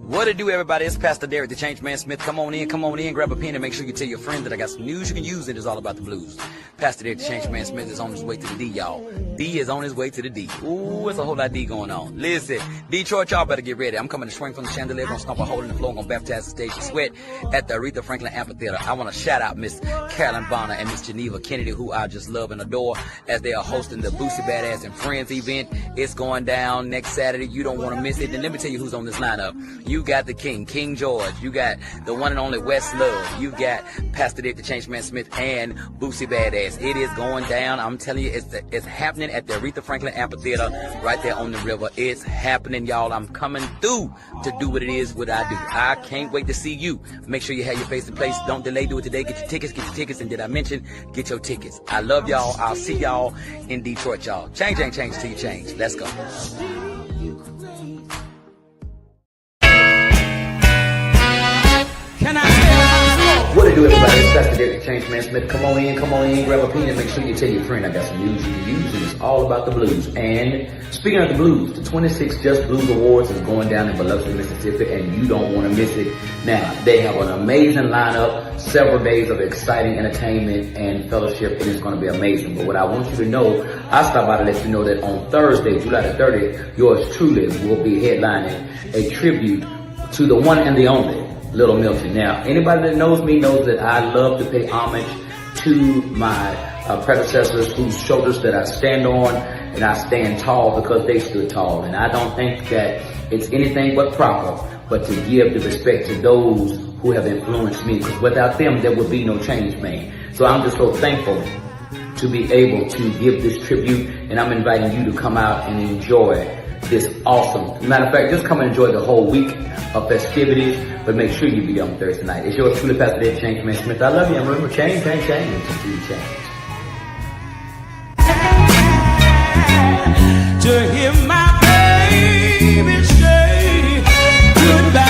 What it do, everybody? It's Pastor Derek, the Change Man Smith. Come on in, grab a pen, and make sure you tell your friends that I got some news you can use. It is all about the blues. Pastor Derek, the Change Man Smith, is on his way to the D, y'all. D is on his way to the D. Ooh, there's a whole lot of D going on. Listen, Detroit, y'all better get ready. I'm coming to swing from the chandelier, gonna stomp a hole in the floor, gonna baptize the stage of sweat at the Aretha Franklin Amphitheater. I want to shout out Miss Carolyn Bonner and Miss Geneva Kennedy, who I just love and adore, as they are hosting the Boosie Badass and Friends event. It's going down next Saturday. You don't want to miss it. And let me tell you who's on this lineup. You got the King George. You got the one and only West Love. You got Pastor Dick, the Changeman Smith, and Boosie Badass. It is going down. I'm telling you, it's happening at the Aretha Franklin Amphitheater right there on the river. It's happening, y'all. I'm coming through to do what it is, what I do. I can't wait to see you. Make sure you have your face in place. Don't delay. Do it today. Get your tickets. And did I mention, get your tickets. I love y'all. I'll see y'all in Detroit, y'all. Change till you change. Let's go. Can I say what it do, everybody? It's Pastor Derek, the Changeman Smith. Come on in, grab a pen, and make sure you tell your friend I got some news you can use, and it's all about the blues. And speaking of the blues, the 26th Just Blues Awards is going down in Biloxi, Mississippi, and you don't want to miss it. Now, they have an amazing lineup, several days of exciting entertainment and fellowship, and it's going to be amazing. But what I want you to know, I stop by to let you know that on Thursday, July the 30th, yours truly will be headlining a tribute to the one and the only Little Milton. Now, anybody that knows me knows that I love to pay homage to my predecessors whose shoulders that I stand on, and I stand tall because they stood tall. And I don't think that it's anything but proper, but to give the respect to those who have influenced me, because without them, there would be no change made. So I'm just so thankful to be able to give this tribute, and I'm inviting you to come out and enjoy this awesome. Matter of fact, just come and enjoy the whole week of festivities, but make sure you be on Thursday night. It's yours truly, Pastor Dave Changeman Smith. I love you, and remember, change until you change. to hear my baby say goodbye?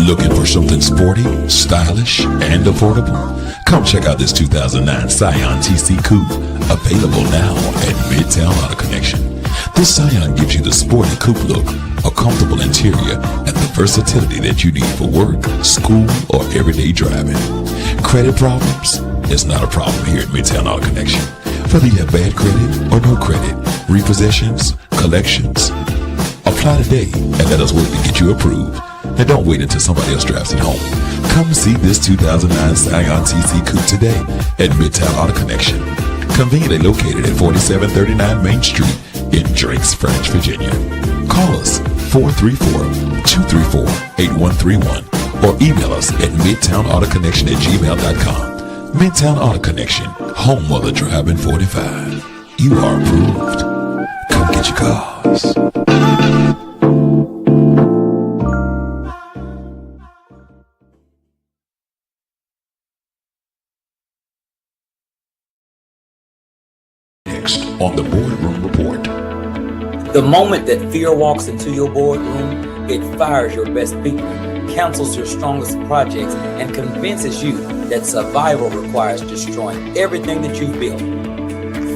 Looking for something sporty, stylish, and affordable? Come check out this 2009 Scion TC Coupe, available now at Midtown Auto Connection. This Scion gives you the sporty coupe look, a comfortable interior, and the versatility that you need for work, school, or everyday driving. Credit problems? It's not a problem here at Midtown Auto Connection. Whether you have bad credit or no credit, repossessions, collections, apply today and let us work to get you approved. And don't wait until somebody else drives it home. Come see this 2009 Scion TC Coupe today at Midtown Auto Connection. Conveniently located at 4739 Main Street in Drakes, French, Virginia. Call us 434-234-8131 or email us at midtownautoconnection@gmail.com. Midtown Auto Connection, home of the driving 45. You are approved. Come get your cars. On the BoardRoom Report. The moment that fear walks into your boardroom, it fires your best people, cancels your strongest projects, and convinces you that survival requires destroying everything that you've built.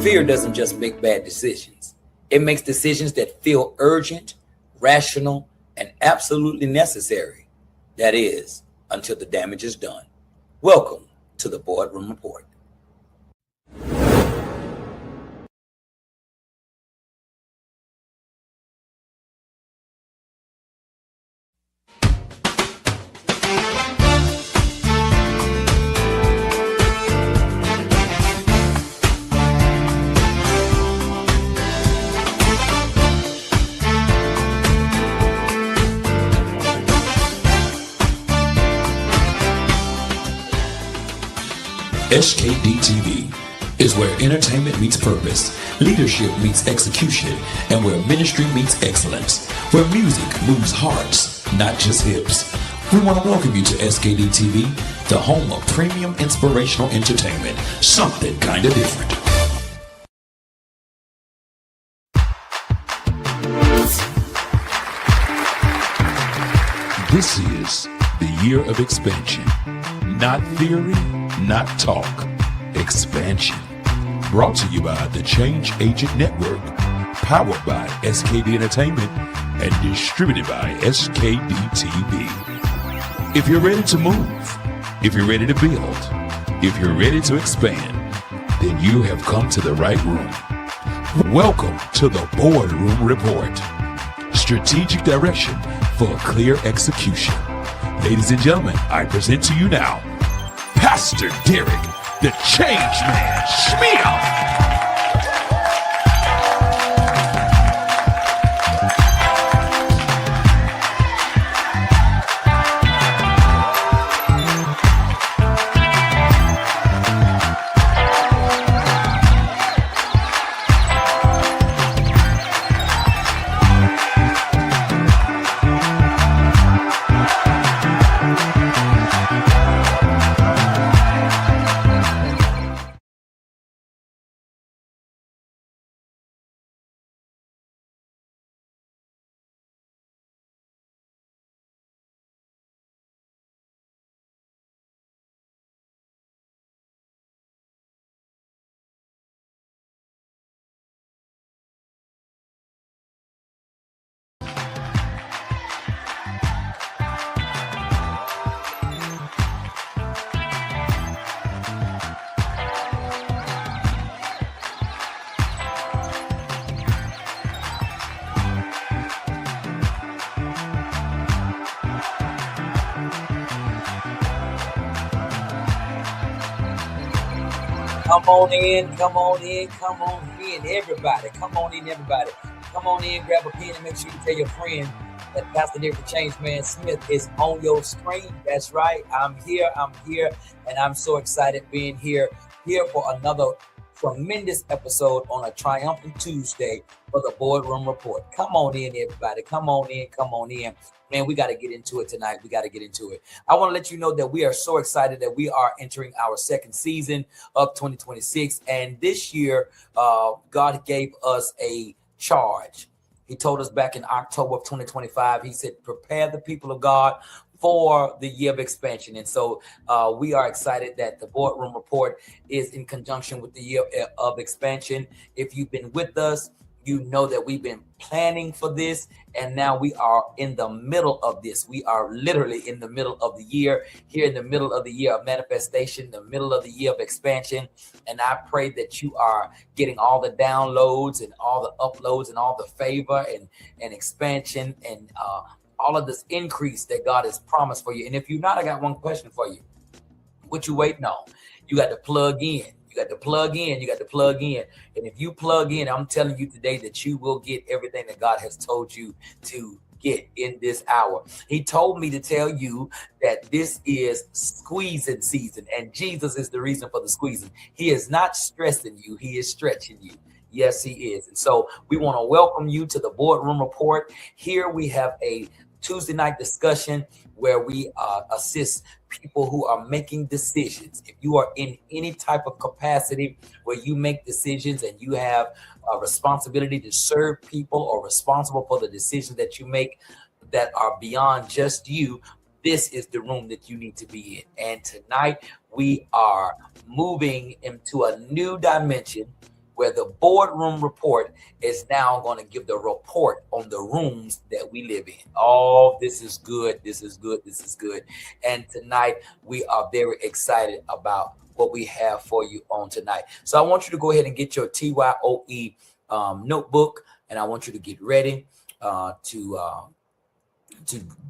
Fear doesn't just make bad decisions. It makes decisions that feel urgent, rational, and absolutely necessary. That is, until the damage is done. Welcome to the BoardRoom Report. SKD TV is where entertainment meets purpose, leadership meets execution, and where ministry meets excellence, where music moves hearts, not just hips. We want to welcome you to SKD TV, the home of premium inspirational entertainment, something kind of different. This is the year of expansion. Not theory, not talk. Expansion. Brought to you by the Change Agent Network, powered by SKD Entertainment, and distributed by SKD TV. If you're ready to move, if you're ready to build, if you're ready to expand, then you have come to the right room. Welcome to the BoardRoom Report. Strategic direction for clear execution. Ladies and gentlemen, I present to you now, Pastor Derek, the Change Man Schmeal. Come on in, come on in, come on in, everybody. Come on in, everybody. Come on in, grab a pen and make sure you tell your friend that Pastor Derek the Change Man Smith is on your screen. That's right. I'm here, and I'm so excited being here for another tremendous episode on a triumphant Tuesday for the BoardRoom Report. Come on in, everybody. Come on in. Man, we got to get into it tonight. I want to let you know that we are so excited that we are entering our second season of 2026. And this year, God gave us a charge. He told us back in October of 2025, he said, prepare the people of God for the year of expansion. And so we are excited that the BoardRoom Report is in conjunction with the year of expansion. If you've been with us, you know that we've been planning for this, and now we are in the middle of this. We are literally in the middle of the year, here in the middle of the year of manifestation, the middle of the year of expansion. And I pray that you are getting all the downloads and all the uploads and all the favor and expansion and all of this increase that God has promised for you. And if you're not, I got one question for you. What you waiting on? You got to plug in. You got to plug in. And if you plug in, I'm telling you today that you will get everything that God has told you to get in this hour. He told me to tell you that this is squeezing season, and Jesus is the reason for the squeezing. He is not stressing you. He is stretching you. Yes, he is. And so we want to welcome you to the BoardRoom Report. Here we have a Tuesday night discussion where we assist people who are making decisions. If you are in any type of capacity where you make decisions and you have a responsibility to serve people or responsible for the decisions that you make that are beyond just you, this is the room that you need to be in. And tonight we are moving into a new dimension where the BoardRoom Report is now going to give the report on the rooms that we live in. Oh, this is good. And tonight we are very excited about what we have for you on tonight. So I want you to go ahead and get your TYOE notebook, and I want you to get ready to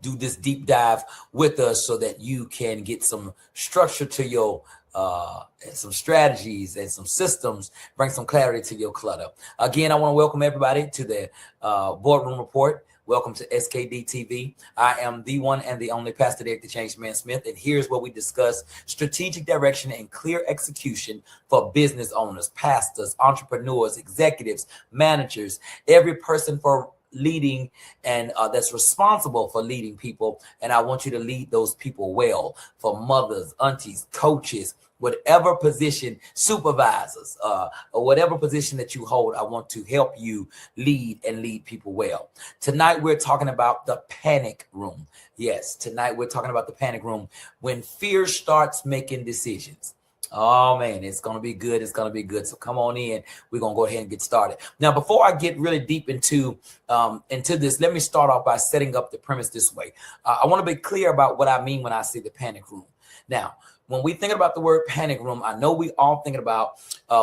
do this deep dive with us so that you can get some structure to your and some strategies and some systems, bring some clarity to your clutter. Again, I want to welcome everybody to the BoardRoom Report. Welcome to SKD TV. I am the one and the only Pastor Derek the Change Man Smith, and here's where we discuss strategic direction and clear execution for business owners, pastors, entrepreneurs, executives, managers, every person for leading and that's responsible for leading people. And I want you to lead those people well, for mothers, aunties, coaches, whatever position, supervisors, or whatever position that you hold. I want to help you lead and lead people well. Tonight, we're talking about the panic room. Yes, tonight we're talking about the panic room. When fear starts making decisions, Oh man, it's gonna be good. It's gonna be good. So come on in. We're gonna go ahead and get started. Now, before I get really deep into this, let me start off by setting up the premise this way. I want to be clear about what I mean when I say the panic room. Now, when we think about the word panic room, I know we all thinking about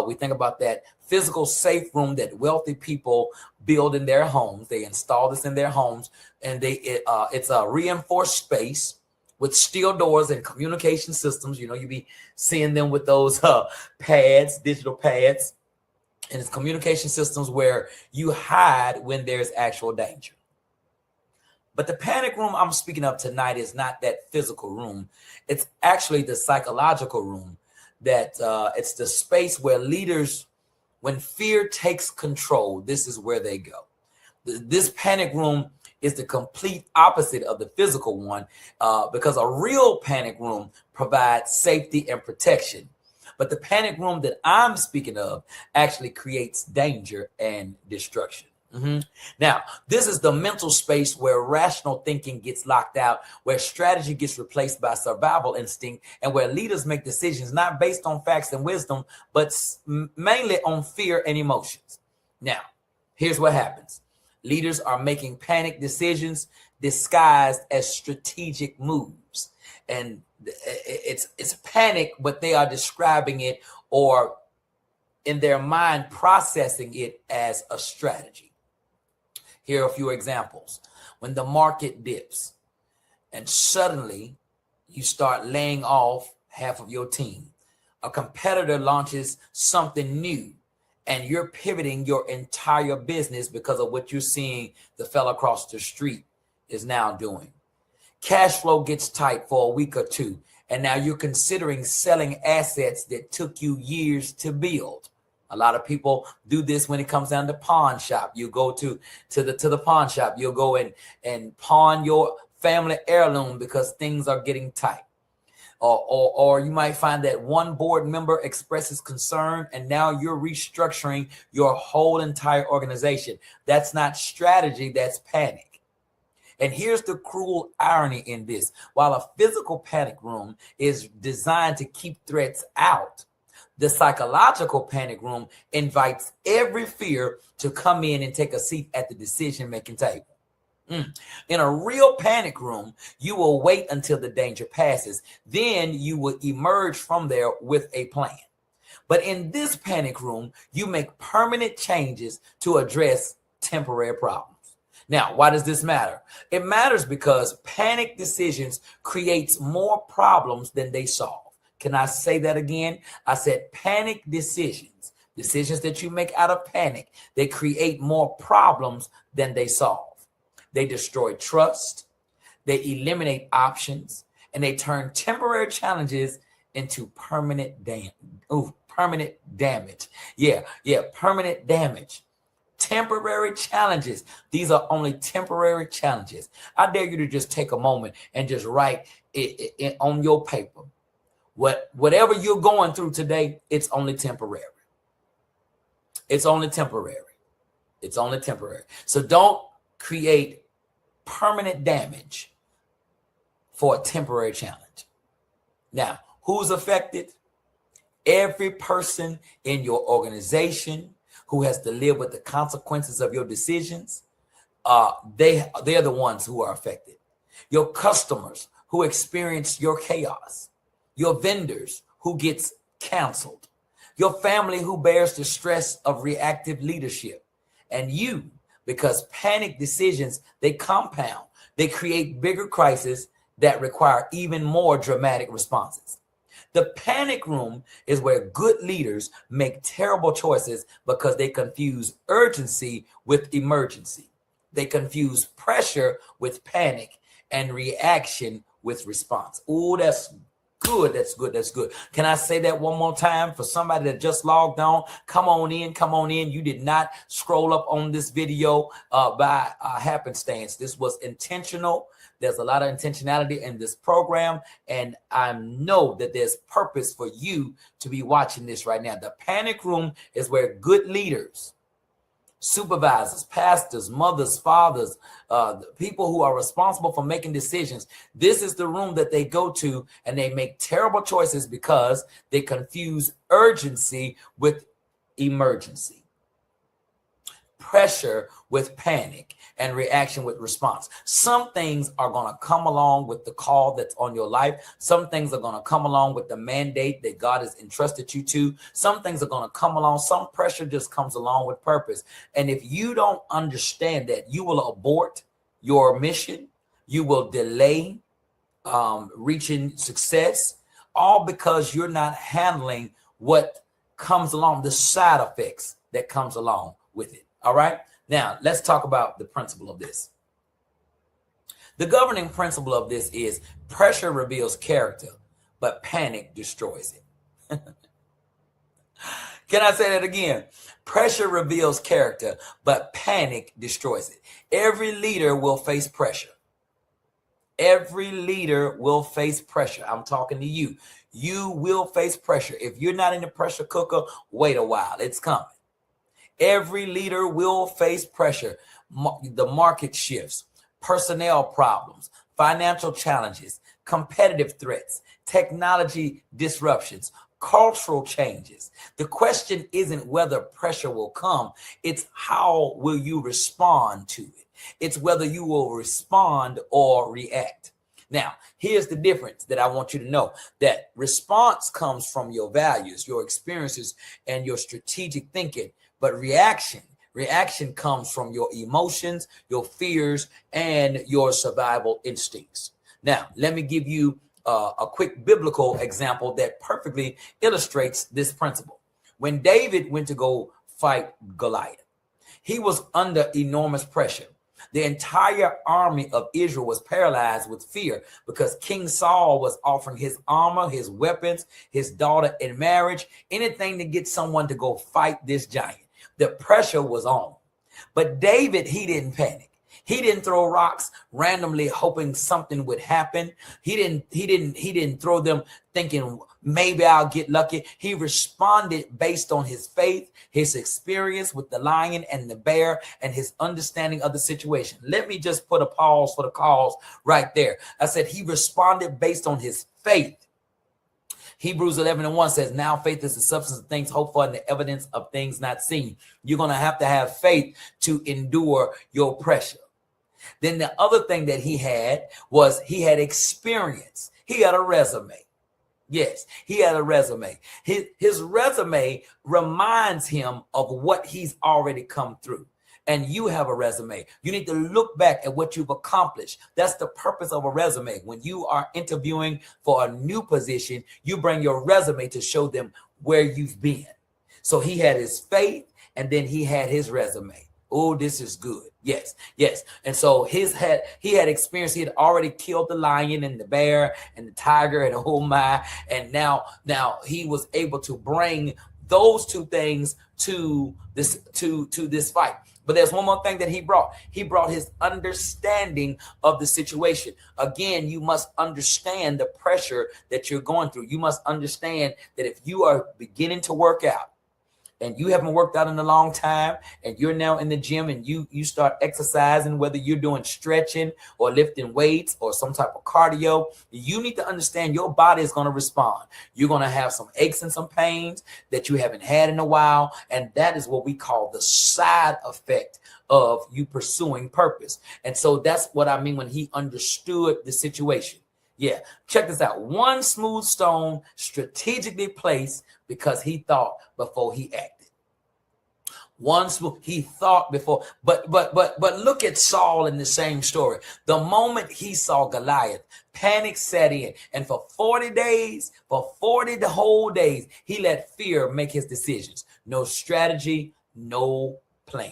we think about that physical safe room that wealthy people build in their homes. They install this in their homes, and it's a reinforced space with steel doors and communication systems. You know, you be seeing them with those pads, digital pads, and it's communication systems where you hide when there's actual danger. But the panic room I'm speaking of tonight is not that physical room. It's actually the psychological room. That it's the space where leaders, when fear takes control, this is where they go. This panic room is the complete opposite of the physical one, because a real panic room provides safety and protection. But the panic room that I'm speaking of actually creates danger and destruction. Now, this is the mental space where rational thinking gets locked out, where strategy gets replaced by survival instinct, and where leaders make decisions not based on facts and wisdom, but mainly on fear and emotions. Now, here's what happens. Leaders are making panic decisions disguised as strategic moves. And it's panic, but they are describing it, or in their mind processing it as a strategy. Here are a few examples. When the market dips and suddenly you start laying off half of your team, a competitor launches something new and you're pivoting your entire business because of what you're seeing the fella across the street is now doing. Cash flow gets tight for a week or two, and now you're considering selling assets that took you years to build. A lot of people do this when it comes down to pawn shop. You go to the pawn shop. You'll go and pawn your family heirloom because things are getting tight. Or you might find that one board member expresses concern, and now you're restructuring your whole entire organization. That's not strategy, that's panic. And here's the cruel irony in this. While a physical panic room is designed to keep threats out, the psychological panic room invites every fear to come in and take a seat at the decision-making table. In a real panic room, you will wait until the danger passes. Then you will emerge from there with a plan. But in this panic room, you make permanent changes to address temporary problems. Now, why does this matter? It matters because panic decisions creates more problems than they solve. Can I say that again? I said panic decisions that you make out of panic, they create more problems than they solve. They destroy trust, they eliminate options, and they turn temporary challenges into permanent damage. Permanent damage. Permanent damage. Temporary challenges. These are only temporary challenges. I dare you to just take a moment and just write it on your paper. Whatever you're going through today, it's only temporary. It's only temporary. It's only temporary. So don't create permanent damage for a temporary challenge. Now, who's affected? Every person in your organization who has to live with the consequences of your decisions, they're the ones who are affected. Your customers who experience your chaos. Your vendors who gets canceled, your family who bears the stress of reactive leadership, and you, because panic decisions, they compound, they create bigger crises that require even more dramatic responses. The panic room is where good leaders make terrible choices because they confuse urgency with emergency. They confuse pressure with panic and reaction with response. Oh, that's good. That's good. That's good. Can I say that one more time for somebody that just logged on? Come on in. Come on in. You did not scroll up on this video by happenstance. This was intentional. There's a lot of intentionality in this program, and I know that there's purpose for you to be watching this right now. The panic room is where good leaders supervisors, pastors, mothers, fathers, the people who are responsible for making decisions. This is the room that they go to, and they make terrible choices because they confuse urgency with emergency, pressure with panic, and reaction with response. Some things are going to come along with the call that's on your life. Some things are going to come along with the mandate that God has entrusted you to. Some things are going to come along. Some pressure just comes along with purpose. And if you don't understand that, you will abort your mission. You will delay reaching success, all because you're not handling what comes along, the side effects that comes along with it. All right. Now, let's talk about the principle of this. The governing principle of this is pressure reveals character, but panic destroys it. Can I say that again? Pressure reveals character, but panic destroys it. Every leader will face pressure. Every leader will face pressure. I'm talking to you. You will face pressure. If you're not in the pressure cooker, wait a while. It's coming. Every leader will face pressure. The market shifts, personnel problems, financial challenges, competitive threats, technology disruptions, cultural changes. The question isn't whether pressure will come. It's how will you respond to it. It's whether you will respond or react. Now, here's the difference that I want you to know, that response comes from your values, your experiences, and your strategic thinking. But reaction comes from your emotions, your fears, and your survival instincts. Now, let me give you a quick biblical example that perfectly illustrates this principle. When David went to go fight Goliath, he was under enormous pressure. The entire army of Israel was paralyzed with fear because King Saul was offering his armor, his weapons, his daughter in marriage, anything to get someone to go fight this giant. The pressure was on. But David, he didn't panic. He didn't throw rocks randomly hoping something would happen. He didn't throw them thinking maybe I'll get lucky. He responded based on his faith, his experience with the lion and the bear, and his understanding of the situation. Let me just put a pause for the cause right there. I said he responded based on his faith. Hebrews 11:1 says, now faith is the substance of things hoped for and the evidence of things not seen. You're going to have faith to endure your pressure. Then the other thing that he had was he had experience. He had a resume. Yes, he had a resume. His resume reminds him of what he's already come through. And you have a resume. You need to look back at what you've accomplished. That's the purpose of a resume. When you are interviewing for a new position, you bring your resume to show them where you've been. So he had his faith, and then he had his resume. Oh, this is good. Yes, yes. And so he had experience. He had already killed the lion and the bear and the tiger and oh my. And now he was able to bring those two things to this fight. But there's one more thing that he brought. He brought his understanding of the situation. Again, you must understand the pressure that you're going through. You must understand that if you are beginning to work out and you haven't worked out in a long time and you're now in the gym and you start exercising, whether you're doing stretching or lifting weights or some type of cardio, you need to understand your body is going to respond. You're going to have some aches and some pains that you haven't had in a while. And that is what we call the side effect of you pursuing purpose. And so that's what I mean when he understood the situation. Yeah, check this out. One smooth stone strategically placed because he thought before he acted. One smooth, he thought before, but look at Saul in the same story. The moment he saw Goliath, panic set in, and for 40 days, for 40 the whole days, he let fear make his decisions. No strategy, no plan.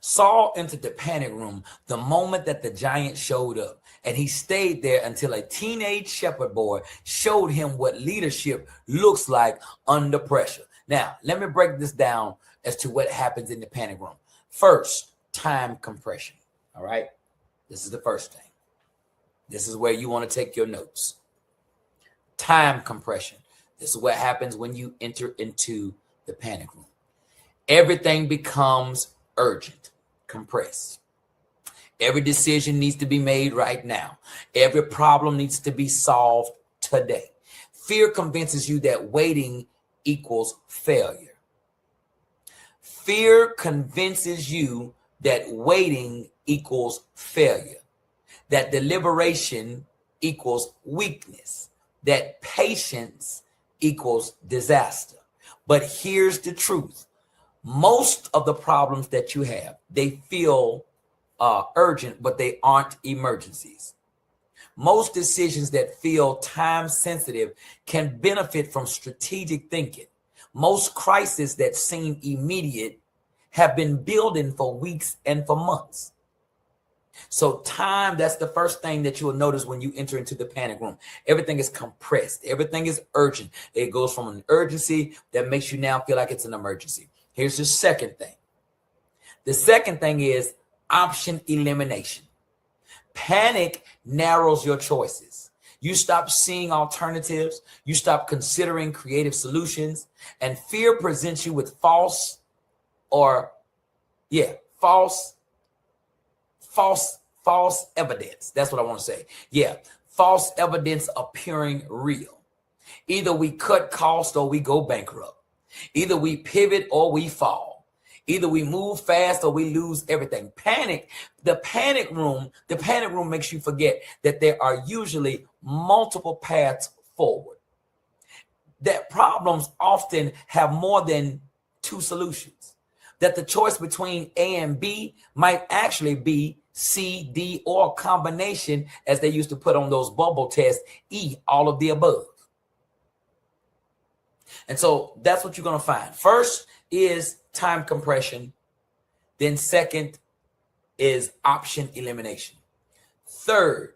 Saul entered the panic room the moment that the giant showed up, and he stayed there until a teenage shepherd boy showed him what leadership looks like under pressure. Now, let me break this down as to what happens in the panic room. First, time compression. All right. This is the first thing. This is where you want to take your notes. Time compression. This is what happens when you enter into the panic room. Everything becomes urgent, compressed. Every decision needs to be made right now. Every problem needs to be solved today. Fear convinces you that waiting equals failure. Fear convinces you that waiting equals failure, that deliberation equals weakness, that patience equals disaster. But here's the truth. Most of the problems that you have, they feel urgent, but they aren't emergencies. Most decisions that feel time sensitive can benefit from strategic thinking. Most crises that seem immediate have been building for weeks and for months. So time, that's the first thing that you will notice when you enter into the panic room. Everything is compressed. Everything is urgent. It goes from an urgency that makes you now feel like it's an emergency. Here's the second thing. The second thing is option elimination. Panic narrows your choices. You stop seeing alternatives. You stop considering creative solutions. And fear presents you with false evidence. That's what I want to say. Yeah, false evidence appearing real. Either we cut costs or we go bankrupt. Either we pivot or we fall. Either we move fast or we lose everything. The panic room makes you forget that there are usually multiple paths forward. That problems often have more than two solutions. That the choice between A and B might actually be C, D, or a combination, as they used to put on those bubble tests, E, all of the above. And so that's what you're going to find. First is time compression. Then second is option elimination. The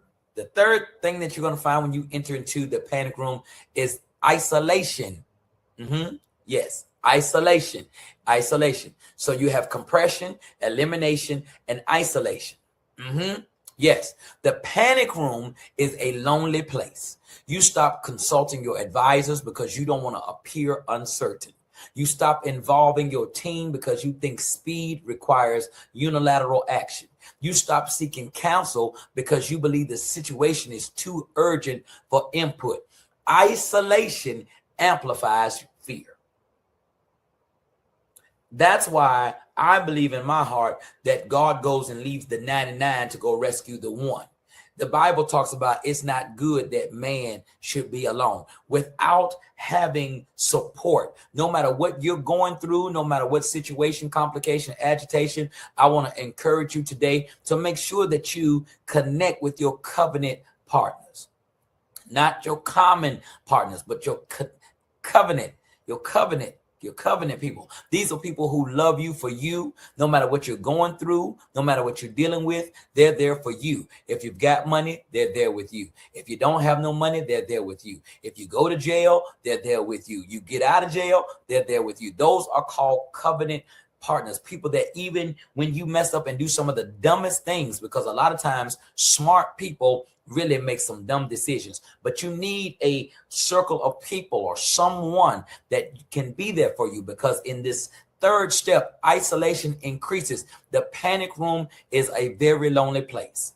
third thing that you're going to find when you enter into the panic room is isolation. Yes, isolation. So you have compression, elimination, and isolation. Yes, the panic room is a lonely place. You stop consulting your advisors because you don't want to appear uncertain. You stop involving your team because you think speed requires unilateral action. You stop seeking counsel because you believe the situation is too urgent for input. Isolation amplifies fear. That's why I believe in my heart that God goes and leaves the 99 to go rescue the one. The Bible talks about it's not good that man should be alone. Without having support, no matter what you're going through, no matter what situation, complication, agitation, I want to encourage you today to make sure that you connect with your covenant partners. Not your common partners, but your covenant people. These are people who love you for you, no matter what you're going through, no matter what you're dealing with, they're there for you. If you've got money, they're there with you. If you don't have no money, they're there with you. If you go to jail, they're there with you. You get out of jail, they're there with you. Those are called covenant partners, people that even when you mess up and do some of the dumbest things, because a lot of times smart people really make some dumb decisions, but you need a circle of people or someone that can be there for you, because in this third step, isolation increases. The panic room is a very lonely place.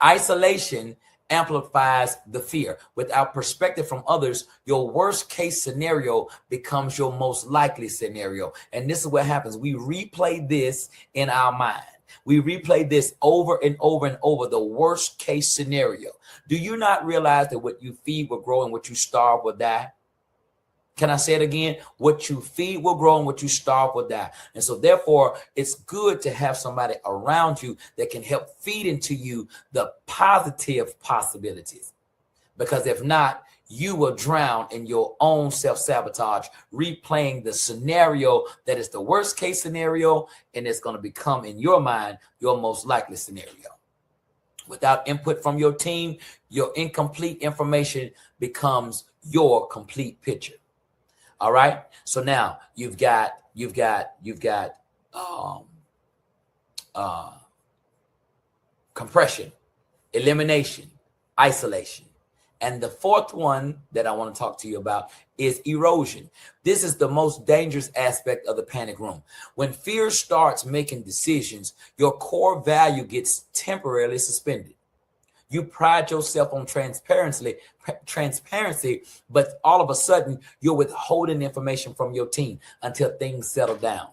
Isolation amplifies the fear. Without perspective from others, your worst case scenario becomes your most likely scenario. And this is what happens. We replay this in our mind. We replay this over and over and over, the worst case scenario. Do you not realize that what you feed will grow and what you starve will die? Can I say it again? What you feed will grow and what you starve will die. And so therefore, it's good to have somebody around you that can help feed into you the positive possibilities. Because if not, you will drown in your own self-sabotage, replaying the scenario that is the worst case scenario, and it's going to become in your mind your most likely scenario. Without input from your team, your incomplete information becomes your complete picture. All right. So now you've got compression, elimination, isolation. And the fourth one that I want to talk to you about is erosion. This is the most dangerous aspect of the panic room. When fear starts making decisions, your core value gets temporarily suspended. You pride yourself on transparency, but all of a sudden you're withholding information from your team until things settle down.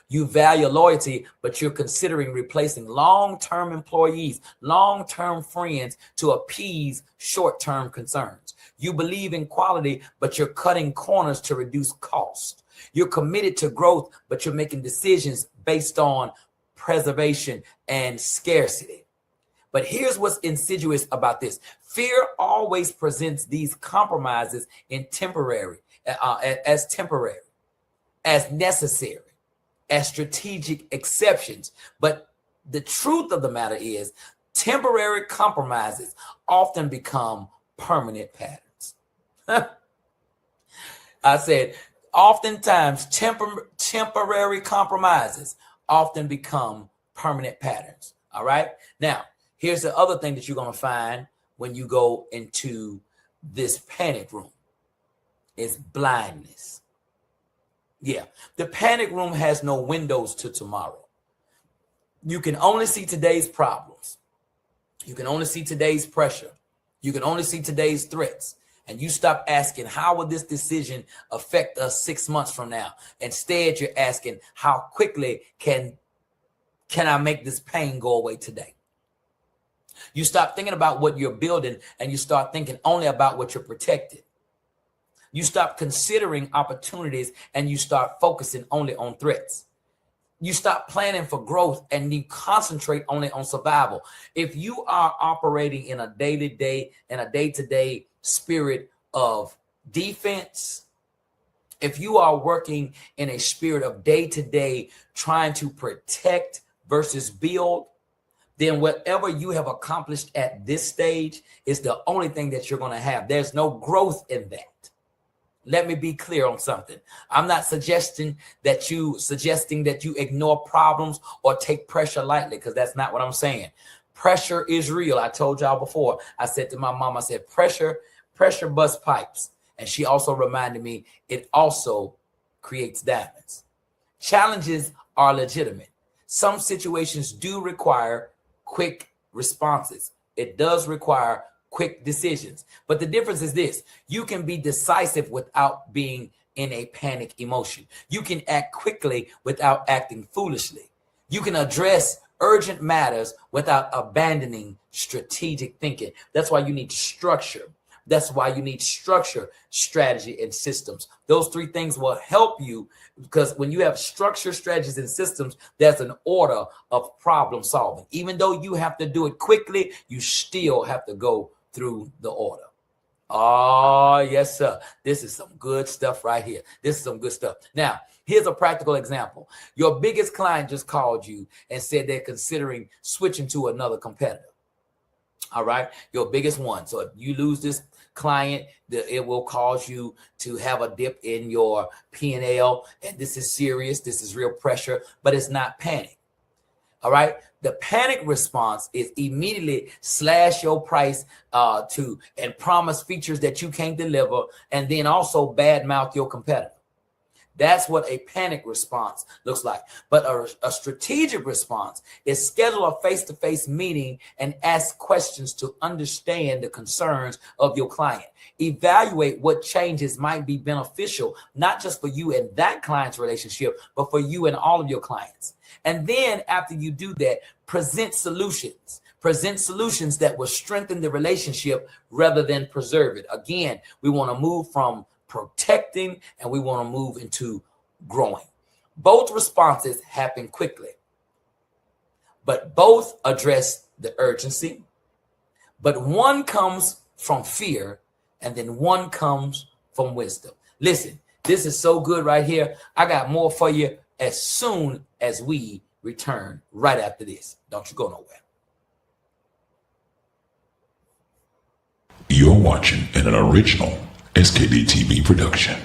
You value loyalty, but you're considering replacing long-term employees, long-term friends to appease short-term concerns. You believe in quality, but you're cutting corners to reduce cost. You're committed to growth, but you're making decisions based on preservation and scarcity. But here's what's insidious about this. Fear always presents these compromises as temporary, as necessary, as strategic exceptions. But the truth of the matter is temporary compromises often become permanent patterns. I said, oftentimes temporary compromises often become permanent patterns. All right. Now, here's the other thing that you're going to find when you go into this panic room is blindness. Yeah, the panic room has no windows to tomorrow. You can only see today's problems. You can only see today's pressure. You can only see today's threats. And you stop asking, how will this decision affect us 6 months from now? Instead, you're asking, how quickly can I make this pain go away today? You stop thinking about what you're building and you start thinking only about what you're protecting. You stop considering opportunities and you start focusing only on threats. You stop planning for growth and you concentrate only on survival. If you are operating in a day-to-day and a day-to-day spirit of defense, if you are working in a spirit of day-to-day trying to protect versus build, then whatever you have accomplished at this stage is the only thing that you're going to have. There's no growth in that. Let me be clear on something. I'm not suggesting that you ignore problems or take pressure lightly, because that's not what I'm saying. Pressure is real. I told y'all before. I said to my mom, I said, pressure busts pipes. And she also reminded me it also creates diamonds. Challenges are legitimate. Some situations do require quick responses. It does require quick decisions. But the difference is this: you can be decisive without being in a panic emotion. You can act quickly without acting foolishly. You can address urgent matters without abandoning strategic thinking. That's why you need structure. That's why you need structure, strategy, and systems. Those three things will help you, because when you have structure, strategies, and systems, there's an order of problem solving. Even though you have to do it quickly, you still have to go through the order. Oh, yes, sir. This is some good stuff right here. This is some good stuff. Now, here's a practical example. Your biggest client just called you and said they're considering switching to another competitor. All right, your biggest one. So if you lose this client, it will cause you to have a dip in your P&L. And this is serious. This is real pressure, but it's not panic. All right. The panic response is immediately slash your price and promise features that you can't deliver, and then also badmouth your competitor. That's what a panic response looks like. But a strategic response is schedule a face-to-face meeting and ask questions to understand the concerns of your client. Evaluate what changes might be beneficial, not just for you and that client's relationship, but for you and all of your clients. And then after you do that, present solutions. Present solutions that will strengthen the relationship rather than preserve it. Again, we want to move from protecting and we want to move into growing. Both responses happen quickly, but both address the urgency. But one comes from fear and then one comes from wisdom. Listen, this is so good right here. I got more for you as soon as we return right after this. Don't you go nowhere. You're watching an original SKD TV production.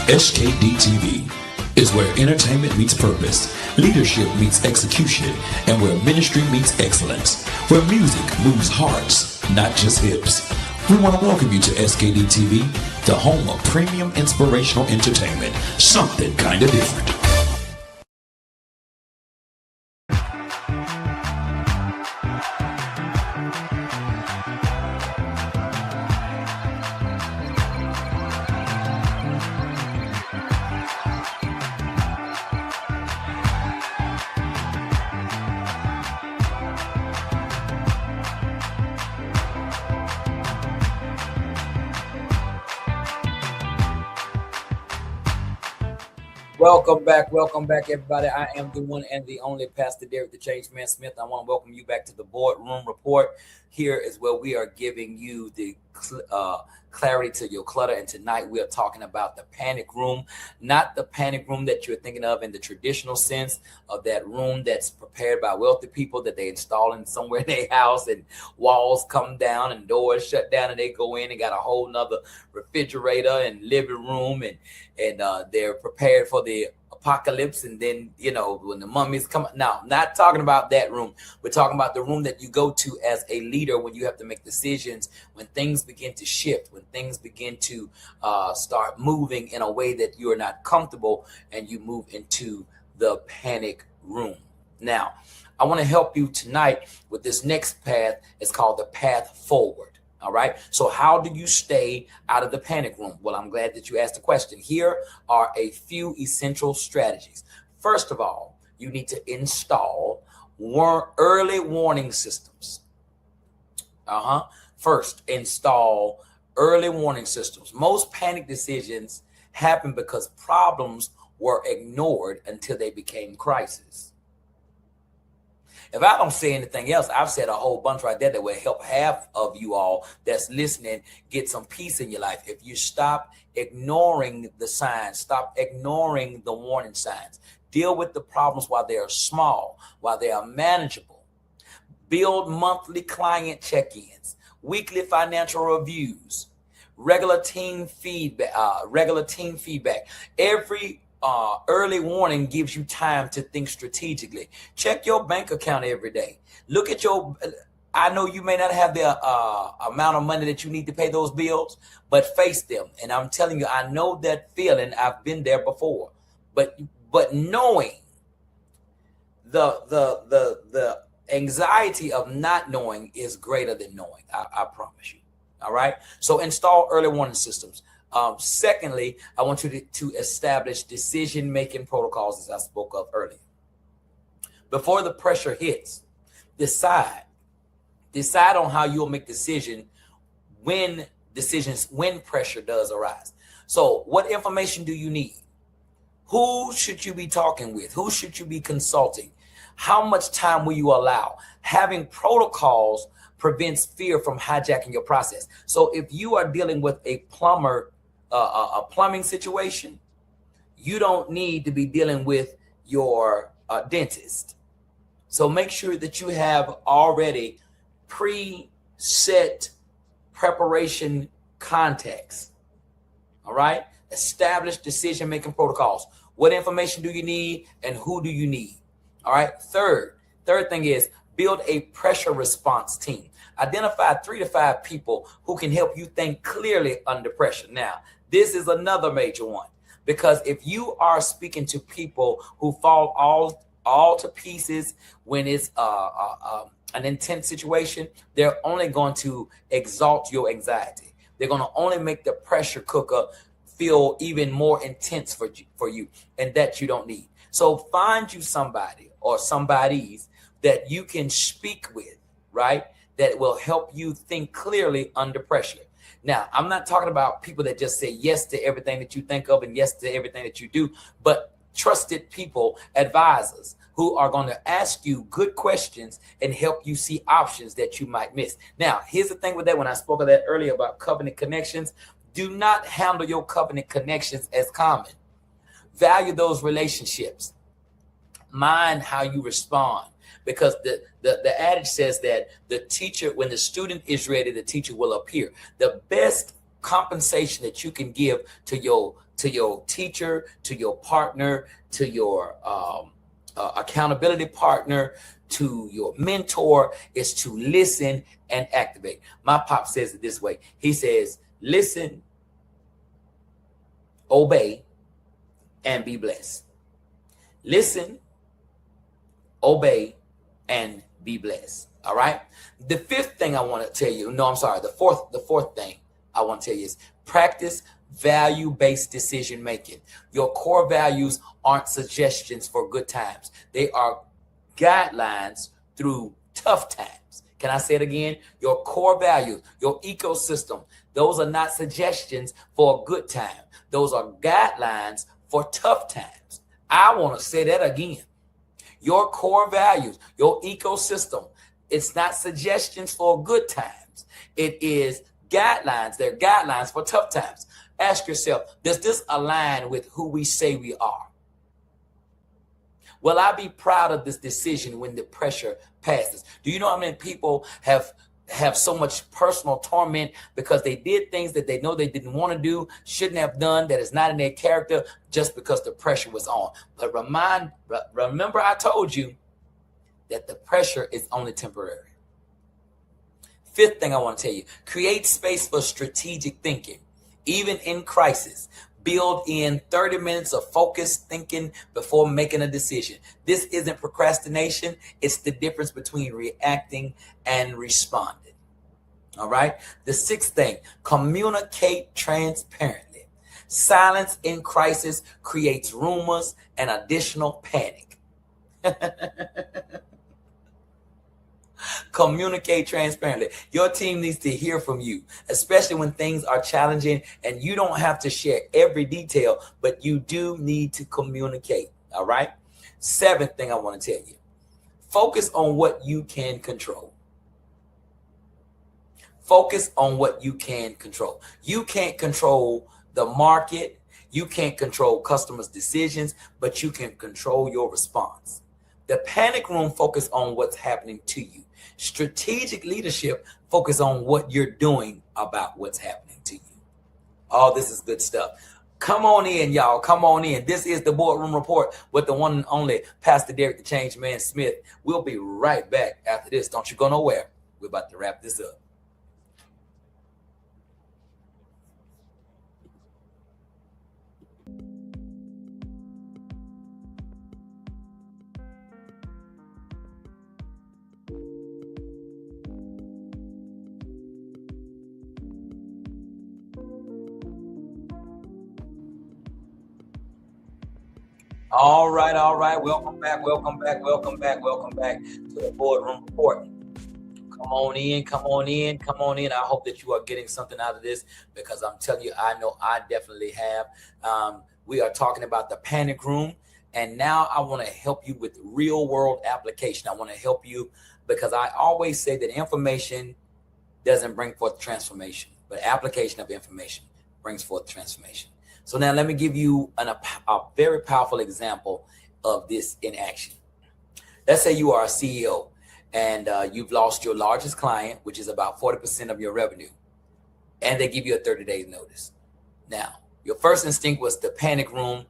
SKD TV is where entertainment meets purpose, leadership meets execution, and where ministry meets excellence, where music moves hearts, not just hips. We want to welcome you to SKD TV, the home of premium inspirational entertainment, something kind of different. Welcome back, everybody. I am the one and the only Pastor Derek the Change Man Smith. I want to welcome you back to the BoardRoom Report. Here is where we are giving you the clarity to your clutter. And tonight we are talking about the panic room, not the panic room that you're thinking of in the traditional sense of that room that's prepared by wealthy people that they install in somewhere in their house, and walls come down and doors shut down and they go in and got a whole nother refrigerator and living room, and they're prepared for the apocalypse. And then, you know, when the mummies come, now, not talking about that room. We're talking about the room that you go to as a leader when you have to make decisions, when things begin to shift, when things begin to start moving in a way that you are not comfortable, and you move into the panic room. Now, I want to help you tonight with this next path. It's called the path forward. All right. So how do you stay out of the panic room? Well, I'm glad that you asked the question. Here are a few essential strategies. First of all, you need to install early warning systems. First, install early warning systems. Most panic decisions happen because problems were ignored until they became crises. If I don't say anything else, I've said a whole bunch right there that will help half of you all that's listening get some peace in your life. If you stop ignoring the signs, stop ignoring the warning signs, deal with the problems while they are small, while they are manageable, build monthly client check-ins, weekly financial reviews, regular team feedback. Every early warning gives you time to think strategically. Check your bank account every day. Look at I know you may not have the amount of money that you need to pay those bills, but face them. And I'm telling you, I know that feeling. I've been there before. But knowing the anxiety of not knowing is greater than knowing. I promise you. All right. So install early warning systems. Secondly, I want you to establish decision-making protocols, as I spoke of earlier. Before the pressure hits, decide on how you'll make decisions when pressure does arise. So what information do you need? Who should you be talking with? Who should you be consulting? How much time will you allow? Having protocols prevents fear from hijacking your process. So if you are dealing with a plumbing situation, you don't need to be dealing with your dentist. So make sure that you have already preset preparation contacts. All right. Establish decision-making protocols. What information do you need and who do you need? All right. Third thing is build a pressure response team. Identify 3 to 5 people who can help you think clearly under pressure. Now, this is another major one, because if you are speaking to people who fall all to pieces when it's an intense situation, they're only going to exalt your anxiety. They're going to only make the pressure cooker feel even more intense for you, and that you don't need. So find you somebody or somebodies that you can speak with, right? That will help you think clearly under pressure. Now, I'm not talking about people that just say yes to everything that you think of and yes to everything that you do, but trusted people, advisors who are going to ask you good questions and help you see options that you might miss. Now, here's the thing with that. When I spoke of that earlier about covenant connections, do not handle your covenant connections as common. Value those relationships. Mind how you respond. Because the adage says that the teacher, when the student is ready, the teacher will appear. The best compensation that you can give to your to your teacher, to your partner, to your accountability partner, to your mentor, is to listen and activate. My pop says it this way. He says, listen, obey, and be blessed. Listen, obey, and be blessed. All right. The fifth thing I want to tell you, no, I'm sorry. The fourth thing I want to tell you is practice value-based decision making. Your core values aren't suggestions for good times. They are guidelines through tough times. Can I say it again? Your core values, your ecosystem, those are not suggestions for a good time. Those are guidelines for tough times. I want to say that again. Your core values, your ecosystem, it's not suggestions for good times. It is guidelines. They're guidelines for tough times. Ask yourself, does this align with who we say we are? Will I be proud of this decision when the pressure passes? Do you know how many people have so much personal torment because they did things that they know they didn't want to do, shouldn't have done, that is not in their character, just because the pressure was on? But remember I told you that the pressure is only temporary. Fifth thing I want to tell you, create space for strategic thinking. Even in crisis, build in 30 minutes of focused thinking before making a decision. This isn't procrastination. It's the difference between reacting and responding. All right. The sixth thing, communicate transparently. Silence in crisis creates rumors and additional panic. Communicate transparently. Your team needs to hear from you, especially when things are challenging, and you don't have to share every detail, but you do need to communicate. All right. Seventh thing I want to tell you, focus on what you can control. Focus on what you can control. You can't control the market. You can't control customers' decisions, but you can control your response. The panic room focus on what's happening to you. Strategic leadership focus on what you're doing about what's happening to you. All this is good stuff. Come on in, y'all. Come on in. This is the Boardroom Report with the one and only Pastor Derek the Change Man Smith. We'll be right back after this. Don't you go nowhere. We're about to wrap this up. All right. Welcome back to the Boardroom Report. Come on in. I hope that you are getting something out of this, because I'm telling you, I know I definitely have. We are talking about the panic room, and now I want to help you with real world application. I want to help you because I always say that information doesn't bring forth transformation, but application of information brings forth transformation. So now let me give you a very powerful example of this in action. Let's say you are a CEO and you've lost your largest client, which is about 40% of your revenue, and they give you a 30-day notice. Now, your first instinct was the panic room,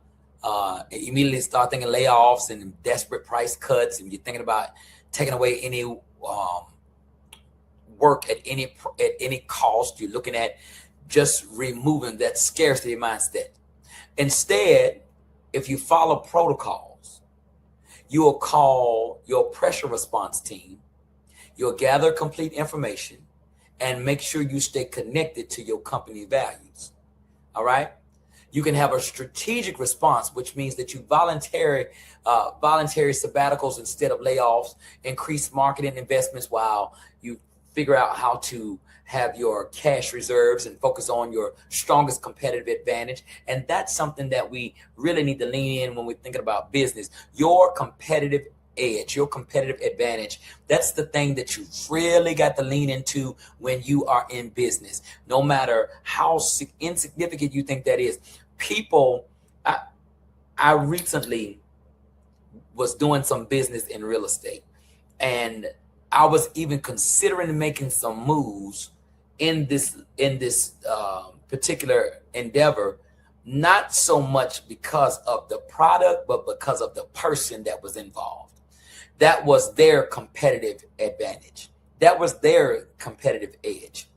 immediately start thinking layoffs and desperate price cuts, and you're thinking about taking away any work at any cost. You're looking at just removing that scarcity mindset. Instead, if you follow protocols, you will call your pressure response team, you'll gather complete information, and make sure you stay connected to your company values. All right. You can have a strategic response, which means that you voluntary sabbaticals instead of layoffs, increase marketing investments while you figure out how to have your cash reserves and focus on your strongest competitive advantage. And that's something that we really need to lean in when we're thinking about business. Your competitive edge, your competitive advantage, that's the thing that you really got to lean into when you are in business, no matter how insignificant you think that is. People, I recently was doing some business in real estate, and I was even considering making some moves in this particular endeavor, not so much because of the product, but because of the person that was involved. That was their competitive advantage. That was their competitive edge.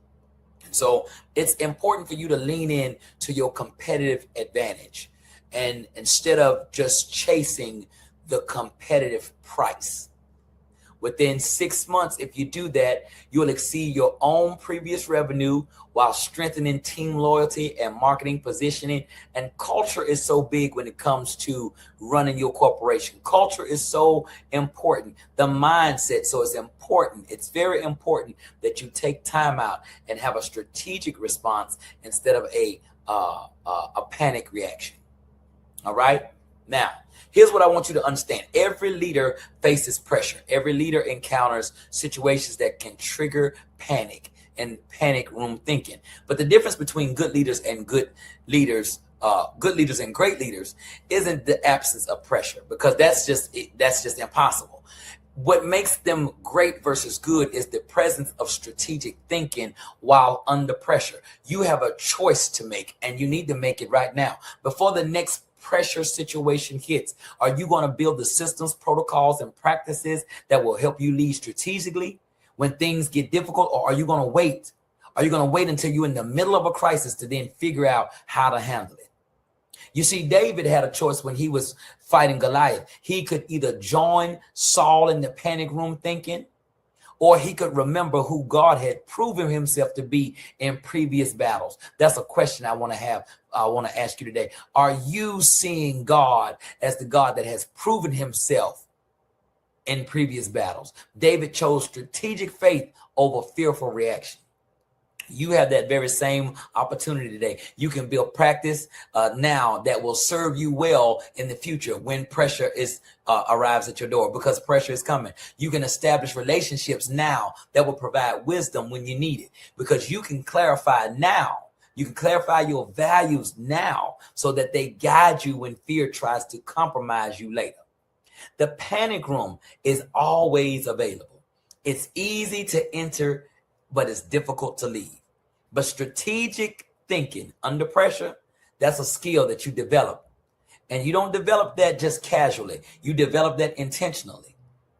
So it's important for you to lean in to your competitive advantage, and instead of just chasing the competitive price. Within 6 months, if you do that, you'll exceed your own previous revenue while strengthening team loyalty and marketing positioning. And culture is so big when it comes to running your corporation. Culture is so important. The mindset. So it's important. It's very important that you take time out and have a strategic response instead of a panic reaction. All right. Now, here's what I want you to understand. Every leader faces pressure. Every leader encounters situations that can trigger panic and panic room thinking. But the difference between good leaders and great leaders isn't the absence of pressure, because that's just impossible. What makes them great versus good is the presence of strategic thinking while under pressure. You have a choice to make, and you need to make it right now before the next pressure situation hits. Are you going to build the systems, protocols, and practices that will help you lead strategically when things get difficult? Or are you going to wait? Are you going to wait until you're in the middle of a crisis to then figure out how to handle it? You see, David had a choice when he was fighting Goliath. He could either join Saul in the panic room thinking, or he could remember who God had proven himself to be in previous battles. That's a question I want to ask you today. Are you seeing God as the God that has proven himself in previous battles? David chose strategic faith over fearful reaction. You have that very same opportunity today. You can build practice now that will serve you well in the future when pressure arrives at your door, because pressure is coming. You can establish relationships now that will provide wisdom when you need it, because you can clarify now. You can clarify your values now so that they guide you when fear tries to compromise you later. The panic room is always available. It's easy to enter, but it's difficult to leave. But strategic thinking under pressure, that's a skill that you develop. And you don't develop that just casually. You develop that intentionally.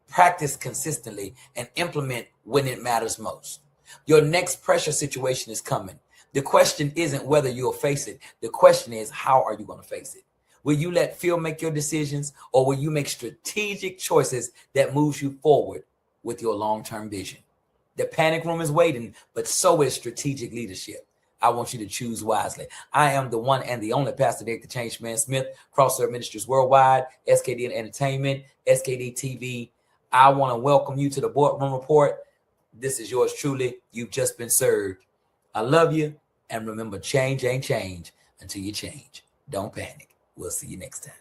Practice consistently and implement when it matters most. Your next pressure situation is coming. The question isn't whether you'll face it. The question is, how are you going to face it? Will you let fear make your decisions, or will you make strategic choices that moves you forward with your long-term vision? The panic room is waiting, but so is strategic leadership. I want you to choose wisely. I am the one and the only Pastor Dick the Change Man Smith, Crosshair Ministries Worldwide, SKD Entertainment, SKD TV. I want to welcome you to the BoardRoom Report. This is yours truly. You've just been served. I love you. And remember, change ain't change until you change. Don't panic. We'll see you next time.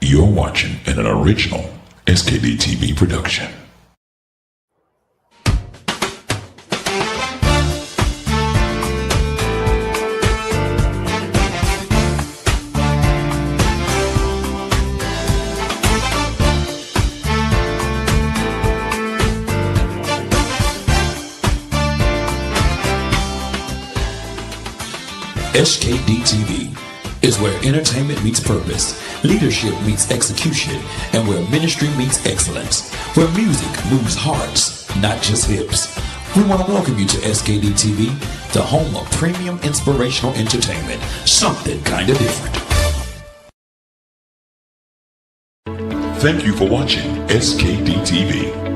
You're watching an original SKD TV production. SKD TV is where entertainment meets purpose, leadership meets execution, and where ministry meets excellence, where music moves hearts, not just hips. We want to welcome you to SKD TV, the home of premium inspirational entertainment, something kind of different. Thank you for watching SKD TV.